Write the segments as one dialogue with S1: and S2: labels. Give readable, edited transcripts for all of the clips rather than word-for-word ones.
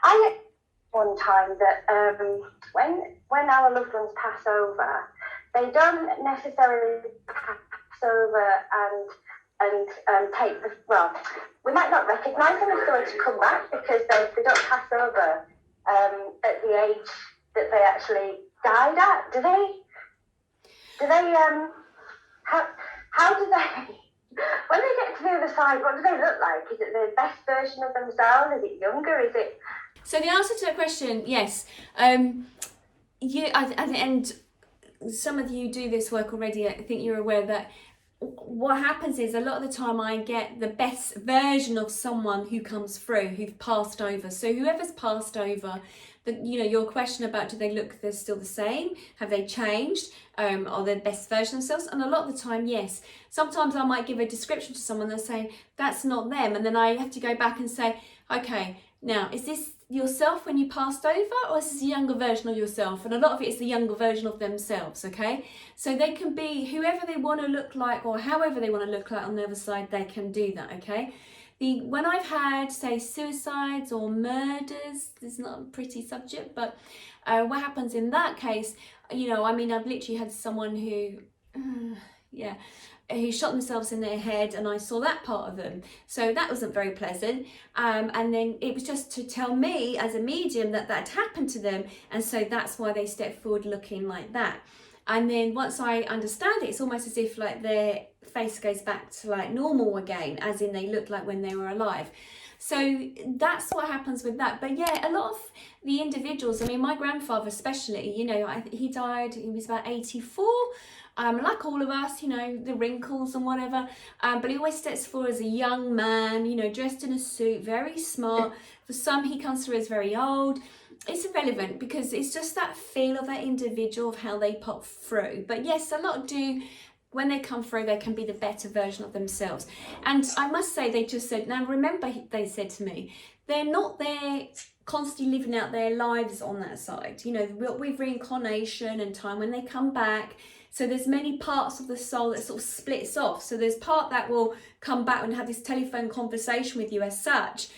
S1: I one time that when our loved ones pass over, they don't necessarily pass over and take the, well, we might not recognise them if they were to come back, because they don't pass over at the age that they actually died at. Do they how do they, when they get to the other side, what do they look like? Is it the best version of themselves? Is it younger? Is it?
S2: So the answer to that question, yes. And some of you do this work already. I think you're aware that what happens is a lot of the time I get the best version of someone who comes through, who've passed over. So whoever's passed over, your question about do they look they're still the same? Have they changed? Are they the best version of themselves? And a lot of the time, yes. Sometimes I might give a description to someone that's saying that's not them, and then I have to go back and say, okay, now is this yourself when you passed over, or is this a younger version of yourself? And a lot of it is the younger version of themselves, okay? So they can be whoever they want to look like, or however they want to look like on the other side, they can do that, okay? When I've had, say, suicides or murders, this is not a pretty subject, but what happens in that case, I've literally had someone who, who shot themselves in their head, and I saw that part of them. So that wasn't very pleasant. And then it was just to tell me as a medium that that happened to them. And so that's why they stepped forward looking like that. And then once I understand it, it's almost as if like their face goes back to like normal again, as in they look like when they were alive. So that's what happens with that. But yeah, a lot of the individuals, my grandfather especially, he died, he was about 84. Like all of us, the wrinkles and whatever, but he always steps forward as a young man, dressed in a suit, very smart. For some, he comes through as very old. It's irrelevant, because it's just that feel of that individual, of how they pop through. But yes, a lot do, when they come through, they can be the better version of themselves. And I must say, they just said, now remember, they said to me, they're not there constantly living out their lives on that side. With reincarnation and time, when they come back, so there's many parts of the soul that sort of splits off. So there's part that will come back and have this telephone conversation with you as such,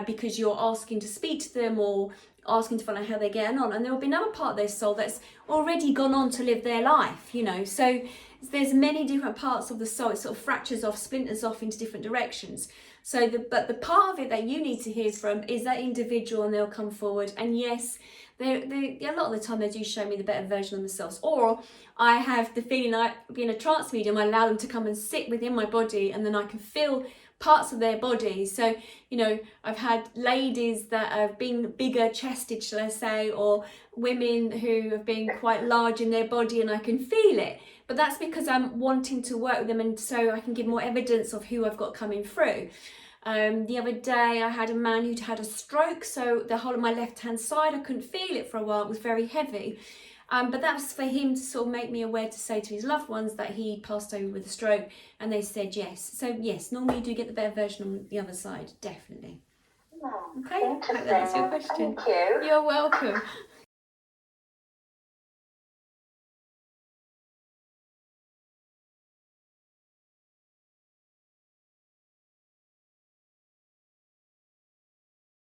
S2: because you're asking to speak to them or asking to find out how they're getting on. And there will be another part of their soul that's already gone on to live their life, So there's many different parts of the soul. It sort of fractures off, splinters off into different directions. So but the part of it that you need to hear from is that individual, and they'll come forward. And yes, they a lot of the time they do show me the better version of themselves. Or I have the feeling, being a trance medium, I allow them to come and sit within my body, and then I can feel parts of their body. So, I've had ladies that have been bigger chested, shall I say, or women who have been quite large in their body, and I can feel it. But that's because I'm wanting to work with them, and so I can give more evidence of who I've got coming through. The other day I had a man who'd had a stroke, so the whole of my left hand side, I couldn't feel it for a while. It was very heavy. But that was for him to sort of make me aware, to say to his loved ones that he passed over with a stroke, and they said yes. So yes, normally you do get the better version on the other side, definitely.
S1: Oh,
S2: okay, I hope that answers your question.
S1: Thank you.
S2: You're welcome.